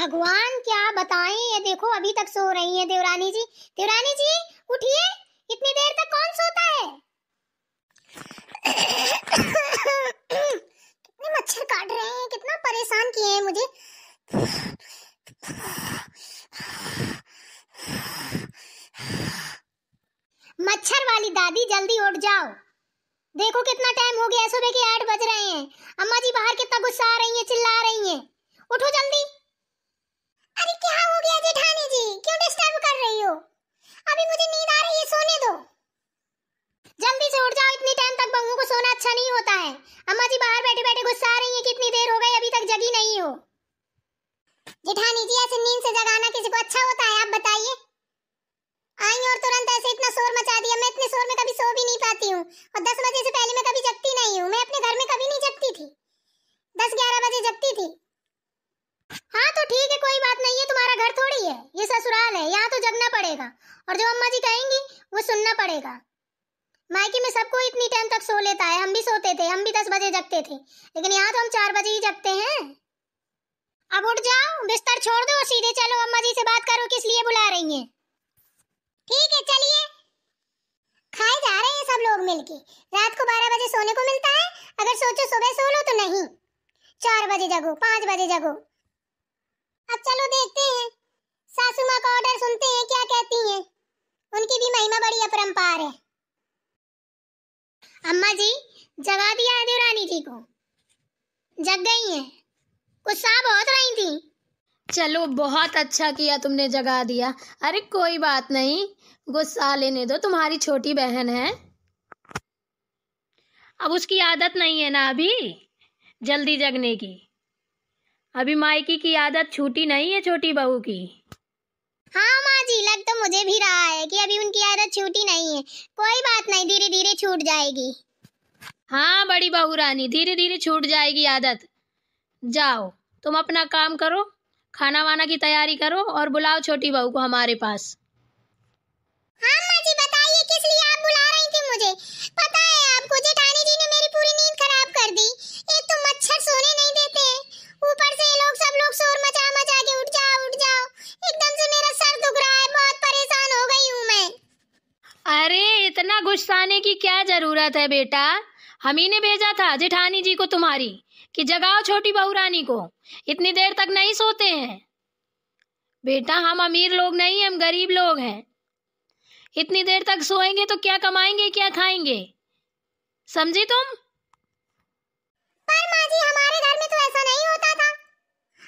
भगवान क्या बताएं, ये देखो अभी तक सो रही है देवरानी जी। देवरानी जी उठिए, इतनी देर तक कौन सोता है? कितने मच्छर काट रहे हैं, कितना परेशान किए हैं मुझे। मच्छर वाली दादी जल्दी उठ जाओ, देखो कितना टाइम हो गया, सुबह के 8 बज रहे हैं। अम्मा जी बाहर कितना गुस्सा आ रही है, चिल्ला रही हैं। उठो जल्दी। अरे क्या हो गया जेठानी जी, क्यों डिस्टर्ब कर रही हो? अभी मुझे नींद आ रही है, सोने दो। जल्दी से उठ जाओ, इतनी टाइम तक बहू को सोना अच्छा नहीं होता है। अम्मा जी बाहर बैठे बैठे गुस्सा आ रही है कि इतनी देर हो गई अभी तक जगी नहीं हो। जेठानी जी ऐसे नींद से जगाना किसी को अच्छा होता है, आप बताइए? आई और तुरंत ऐसे इतना शोर मचा दिया। मैं इतने शोर में कभी सो भी नहीं पाती हूँ, और 10 बजे से पहले मैं कभी जगती नहीं हूँ। मैं अपने घर में कभी नहीं जगती थी, 10-11 बजे जगती थी। हाँ तो ठीक है, कोई बात नहीं है, तुम्हारा घर थोड़ी है, ये ससुराल है, यहाँ तो जगना पड़ेगा और जो अम्मा जी कहेंगी वो सुनना पड़ेगा। मायके में सबको इतनी टाइम तक सो लेता है, हम भी सोते थे, हम भी 10 बजे जगते थे, लेकिन यहाँ तो हम 4 बजे ही जगते हैं। अब उठ जाओ, बिस्तर छोड़ दो, सीधे चलो अम्मा जी से बात करो किस लिए बुला रही हैं। ठीक है चलिए। खाए जा रहे हैं सब लोग मिलके। रात को 12 बजे सोने को मिलता है, अगर सोचो सुबह सो लो तो नहीं, 4 बजे जगो, 5 बजे जगो। अब चलो देखते हैं, सासू माँ का ऑर्डर सुनते हैं क्या कहती हैं। उनकी भी महिमा बड़ी अपरंपार है। अम्मा जी जगा दिया है देवरानी जी को, जग गई हैं, गुस्सा बहुत रही थी। चलो बहुत अच्छा किया तुमने जगा दिया। अरे कोई बात नहीं, गुस्सा लेने दो, तुम्हारी छोटी बहन है, अब उसकी आदत नहीं है ना अभी जल्दी जगने की। अभी मायकी की आदत छूटी नहीं है छोटी बहू की। हाँ माँ जी, लग तो मुझे भी रहा है कि अभी उनकी आदत छूटी नहीं है। कोई बात नहीं, धीरे धीरे छूट जाएगी। हाँ बड़ी बहू रानी, धीरे धीरे छूट जाएगी आदत। जाओ तुम अपना काम करो, खाना वाना की तैयारी करो और बुलाओ छोटी बहू को हमारे पास। हाँ माँ जी बताइए, किस लिए आप बुला रही थी मुझे? पता है आपको, जेठानी जी ने मेरी पूरी नींद खराब कर दी। एक तो मच्छर सोने नहीं देते, ऊपर से ये लोग सब लोग शोर मचा मचा के उठ जाओ उठ जाओ। एकदम से मेरा सर दुख रहा है, बहुत परेशान हो गई हूँ मैं। अरे इतना गुस्साने की क्या जरूरत है बेटा, हम ही ने भेजा था जेठानी जी को तुम्हारी कि जगाओ छोटी बहू रानी को, इतनी देर तक नहीं सोते हैं। बेटा हम अमीर लोग नहीं, हम गरीब लोग हैं, इतनी देर तक सोएंगे तो क्या कमाएंगे क्या खाएंगे, समझी तुम? पर माँ जी हमारे घर में तो ऐसा नहीं होता था,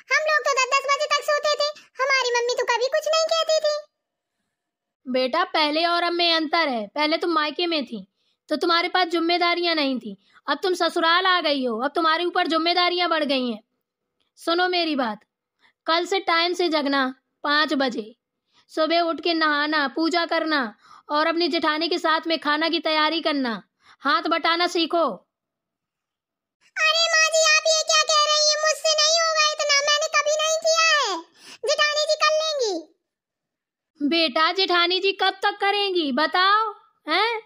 हम लोग तो 10-10 बजे तक सोते थे, हमारी मम्मी तो कभी कुछ नहीं कहती थी। बेटा पहले और अब में अंतर है, पहले तुम मायके में थी तो तुम्हारे पास जिम्मेदारियां नहीं थी, अब तुम ससुराल आ गई हो, अब तुम्हारे ऊपर जिम्मेदारियां बढ़ गई हैं। सुनो मेरी बात, कल से टाइम से जगना, 5 बजे सुबह उठ के नहाना, पूजा करना और अपनी जेठानी के साथ में खाना की तैयारी करना, हाथ बटाना सीखो। अरे माँ जी आप ये क्या कह रही हैं, मुझसे नहीं होगा इतना, मैंने कभी नहीं किया है, जेठानी जी कर लेंगी। बेटा जेठानी जी कब तक करेंगी बताओ, हैं?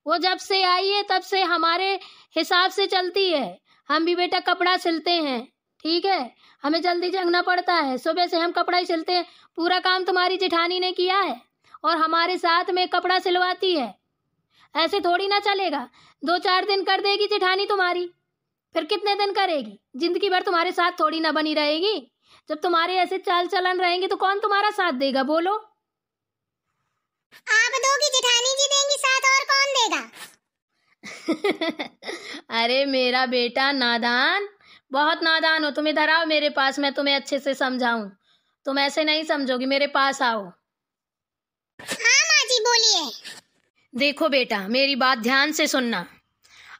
वो जब से आई है तब से हमारे हिसाब से चलती है। हम भी बेटा कपड़ा सिलते हैं, ठीक है, हमें जल्दी जगना पड़ता है, सुबह से हम कपड़ा ही सिलते हैं। पूरा काम तुम्हारी जेठानी ने किया है और हमारे साथ में कपड़ा सिलवाती है, ऐसे थोड़ी ना चलेगा। 2-4 दिन कर देगी जेठानी तुम्हारी, फिर कितने दिन करेगी? जिंदगी भर तुम्हारे साथ थोड़ी ना बनी रहेगी। जब तुम्हारे ऐसे चाल चलन रहेंगे तो कौन तुम्हारा साथ देगा बोलो? आप दोगी, जेठानी जी देंगी साथ, और कौन देगा? अरे मेरा बेटा नादान, बहुत नादान हो तुम। इधर आओ मेरे पास, मैं तुम्हें अच्छे से समझाऊं, तुम ऐसे नहीं समझोगी, मेरे पास आओ। हाँ माँ जी बोलिए। देखो बेटा मेरी बात ध्यान से सुनना,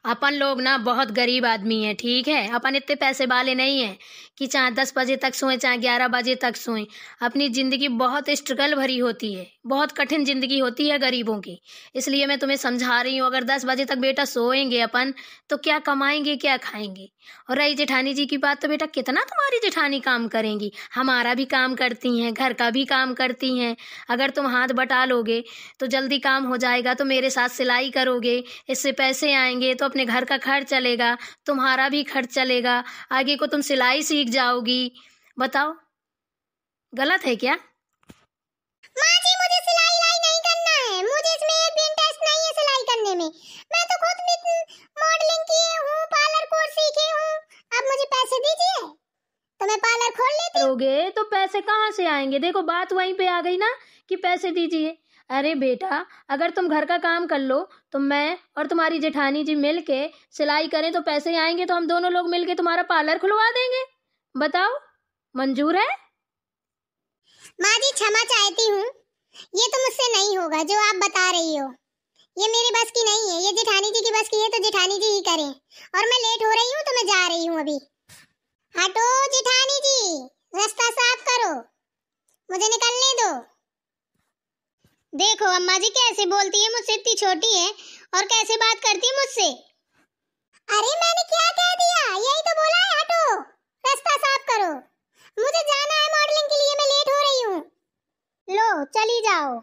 अपन लोग ना बहुत गरीब आदमी हैं, ठीक है, अपन इतने पैसे वाले नहीं हैं कि चाहे 10 बजे तक सोएं चाहे 11 बजे तक सोएं। अपनी ज़िंदगी बहुत स्ट्रगल भरी होती है, बहुत कठिन ज़िंदगी होती है गरीबों की, इसलिए मैं तुम्हें समझा रही हूँ। अगर 10 बजे तक बेटा सोएंगे अपन तो क्या कमाएंगे क्या खाएंगे? और रही जेठानी जी की बात, तो बेटा कितना तुम्हारी जेठानी काम करेंगी, हमारा भी काम करती हैं, घर का भी काम करती हैं। अगर तुम हाथ बटा लोगे तो जल्दी काम हो जाएगा, तो मेरे साथ सिलाई करोगे, इससे पैसे आएंगे तो अपने घर का खर्च चलेगा, तुम्हारा भी खर्च चलेगा, आगे को तुम सिलाई सीख जाओगी। बताओ गलत है क्या? माँ जी मुझे सिलाई नहीं करना है, मुझे इसमें एक भी इंटरेस्ट नहीं है सिलाई करने में। मैं तो खुद मॉडलिंग किए हूँ, पार्लर कोर्स सीखे हूँ। अब मुझे पैसे दीजिए तो मैं पार्लर खोल लेती हूँ। करोगे तो पैसे कहाँ से आएंगे? देखो बात वहीं पे आ गई ना कि पैसे दीजिए। अरे बेटा, अगर तुम घर का काम कर लो तो मैं और तुम्हारी जेठानी जी मिल के सिलाई करें तो पैसे आएंगे, तो हम दोनों लोग मिल के तुम्हारा पार्लर खुलवा देंगे। बताओ, मंजूर है? माँ जी क्षमा चाहती हूँ, ये तो मुझसे नहीं होगा जो आप बता रही हो। ये मेरे बस की नहीं है, ये जेठानी जी की बस की है तो जेठानी जी ही करें। और मैं लेट हो रही हूँ तो मैं जा रही हूँ अभी। हटो जेठानी जी, रास्ता साफ करो, मुझे निकलने दो। देखो अम्मा जी कैसे बोलती है मुझसे, इतनी छोटी है और कैसे बात करती है मुझसे। अरे मैंने क्या कह दिया, यही तो बोला है, हटो रास्ता साफ करो, मुझे जाना है मॉडलिंग के लिए, मैं लेट हो रही हूँ। लो चली जाओ।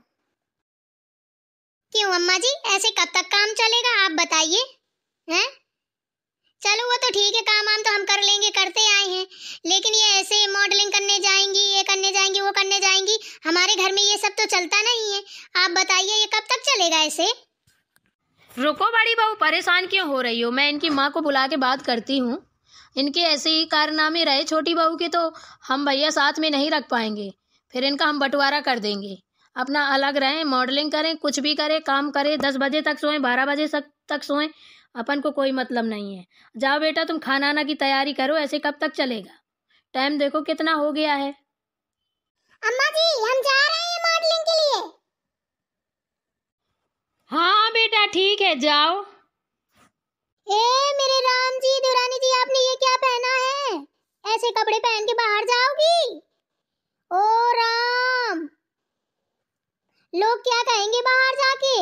क्यों अम्मा जी, ऐसे कब तक काम चलेगा आप बताइए? हैं? चलो वो तो ठीक है, काम तो हम कर लेंगे, करते आए हैं, लेकिन ये ऐसे मॉडलिंग करने जाएंगी, ये करने जाएंगी, वो करने जाएंगी, हमारे घर में ये सब तो चलता नहीं है। आप बताइए ये कब तक चलेगा ऐसे? रुको बड़ी बहू, परेशान क्यों हो रही हो? मैं इनकी माँ को बुला के बात करती हूँ। इनके ऐसे ही कारनामे रहे छोटी बहू के तो हम भैया साथ में नहीं रख पाएंगे, फिर इनका हम बंटवारा कर देंगे। अपना अलग रहें, मॉडलिंग करें, कुछ भी करें, काम करें, 10 बजे तक सोएं, 12 बजे तक सोएं, अपन को कोई मतलब नहीं है। जाओ बेटा तुम खाना आना की तैयारी करो, ऐसे कब तक चलेगा? टाइम देखो कितना हो गया है। अम्मा जी हम जा रहे हैं मॉडलिंग के लिए। हाँ बेटा ठीक है, जाओ। ए मेरे राम जी, दुरानी जी, आपने ये क्या पहना है? ऐसे कपड़े पहन के बाहर जाओगी? ओ राम, लोग क्या कहेंगे बाहर जाके?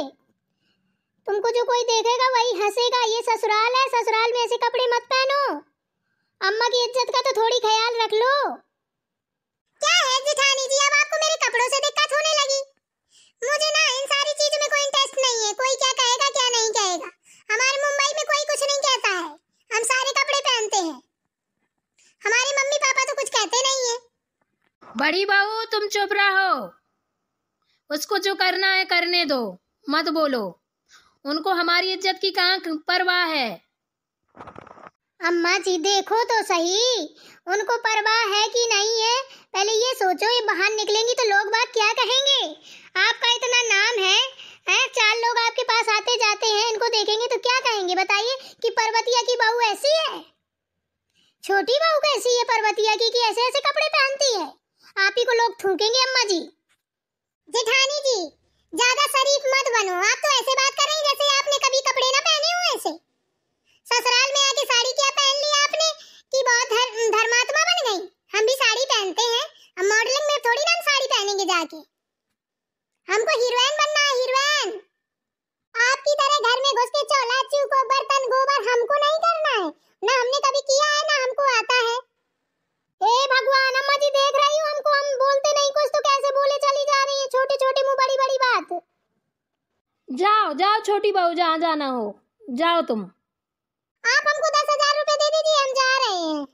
तुमको जो कोई देखेगा वही हंसेगा। ये ससुराल है, ससुराल में ऐसे कपड़े मत पहनो। अम्मा की इज्जत का तो थोड़ी ख्याल रख लो। क्या है जेठानी जी, अब आपको मेरे कपड़ों से दिक्कत होने लगी? मुझे ना इन सारी चीजों में कोई इंटरेस्ट नहीं है, कोई क्या कहेगा क्या नहीं कहेगा। हमारे मुंबई में कोई कुछ नहीं कहता है, हम सारे कपड़े पहनते हैं, हमारे मम्मी पापा तो कुछ कहते नहीं है। बड़ी बहू तुम चुप रहो, उसको जो करना है करने दो, मत बोलो। उनको हमारी इज्जत की कहाँ परवाह है? अम्मा जी देखो तो सही, उनको परवाह है कि नहीं है? पहले ये सोचो, ये बाहर निकलेंगी तो लोग बात क्या कहेंगे? आपका इतना नाम है, 4 लोग आपके पास आते जाते हैं, इनको देखेंगे तो क्या कहेंगे बताइए कि पर्वतिया की बहू ऐसी है? छोटी बहू कैसी है पर्वतिया की कि ऐसे ऐसे कपड़े पहनती है? आप ही को लोग थूकेंगे अम्मा जी। जेठानी जी ज्यादा शरीफ मत बनो, आप तो ऐसे बात कर रही जैसे आपने कभी कपड़े ना पहने हो। ऐसे ससुराल में आके साड़ी क्या पहन ली आपने कि बहुत धर्मात्मा बन गई? हम भी साड़ी पहनते हैं, हम मॉडलिंग में थोड़ी ना हम साड़ी पहनेंगे जाके, हमको हीरोइन बनना है, हीरोइन। आपकी तरह घर में घुस के चौला चूको बर्तन गोबर हमको नहीं करना है, ना हमने कभी किया है ना हमको आता है। हे भगवान, अम्मा जी देख रही हो हमको, हम बोलते नहीं कुछ तो कैसे बोले चली जा रही है, छोटे छोटे मुंह बड़ी बड़ी बात। जाओ जाओ छोटी बहू, जहाँ जाना हो जाओ तुम। आप हमको 10,000 रुपए दे दीजिए, हम जा रहे हैं।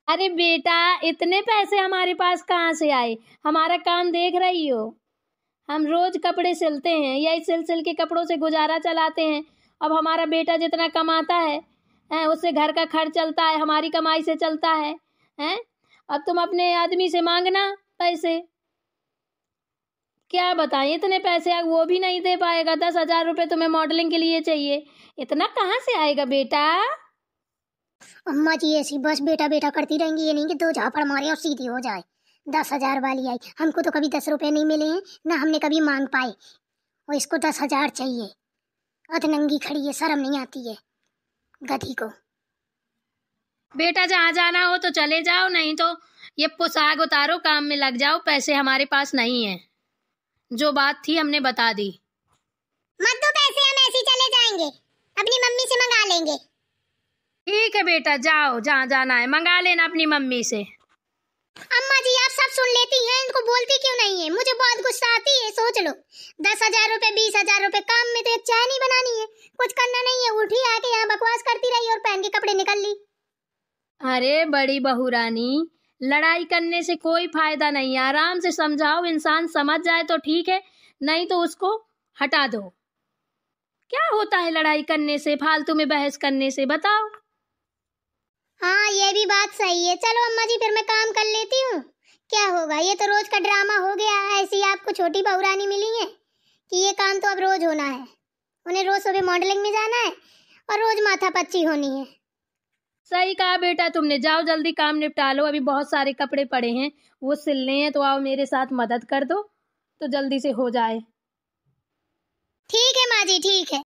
अरे बेटा इतने पैसे हमारे पास कहाँ से आए? हमारा काम देख रही हो, हम रोज कपड़े सिलते हैं, यही सिल के कपड़ों से गुजारा चलाते हैं। अब हमारा बेटा जितना कमाता है उससे घर का खर्च चलता है, हमारी कमाई से चलता है। अब तुम अपने आदमी से मांगना पैसे, क्या बताएं इतने पैसे वो भी नहीं दे पाएगा। 10,000 रुपए तुम्हें मॉडलिंग के लिए चाहिए, इतना कहाँ से आएगा बेटा? अम्मा जी ऐसी बस बेटा बेटा करती रहेंगी, ये नहीं कि 2 झापड़ मारे और सीधी हो जाए। 10,000 वाली आई, हमको तो कभी 10 रुपए नहीं मिले हैं, ना हमने कभी मांग पाए, और इसको 10,000 चाहिए। अधनंगी खड़ी है, शर्म नहीं आती है गधी को। बेटा जहाँ जाना हो तो चले जाओ, नहीं तो ये पोशाक उतारो, काम में लग जाओ, पैसे हमारे पास नहीं है। जो बात थी हमने बता दी। मत दो पैसे, हम ऐसे ही चले जाएंगे, अपनी मम्मी से मंगा लेंगे। ठीक है बेटा, जाओ जहाँ जाना है मंगा लेना अपनी मम्मी से। अम्मा जी आप सब सुन लेती हैं, इनको बोलती क्यों नहीं है? मुझे बहुत गुस्सा आती है। सोच लो 10,000 रुपए 20,000 रुपए, काम में तो एक चाय नहीं बनानी है, कुछ करना नहीं है, उठी आके यहाँ बकवास करती रही और पहन के कपड़े निकल ली। अरे बड़ी बहू रानी, लड़ाई करने से कोई फायदा नहीं है। आराम से समझाओ, इंसान समझ जाए तो ठीक है, नहीं तो उसको हटा दो। क्या होता है लड़ाई करने से, फालतू में बहस करने से, बताओ। हाँ, ये भी बात सही है। चलो अम्मा जी, फिर मैं काम कर लेती हूँ। क्या होगा, ये तो रोज का ड्रामा हो गया। ऐसी आपको छोटी बहुरानी मिली है कि ये काम तो अब रोज होना है। उन्हें रोज सुबह मॉडलिंग में जाना है और रोज माथा पच्ची होनी है। सही कहा बेटा तुमने। जाओ जल्दी काम निपटा लो, अभी बहुत सारे कपड़े पड़े हैं, वो सिलने हैं, तो आओ मेरे साथ मदद कर दो तो जल्दी से हो जाए। ठीक है माँ जी, ठीक है।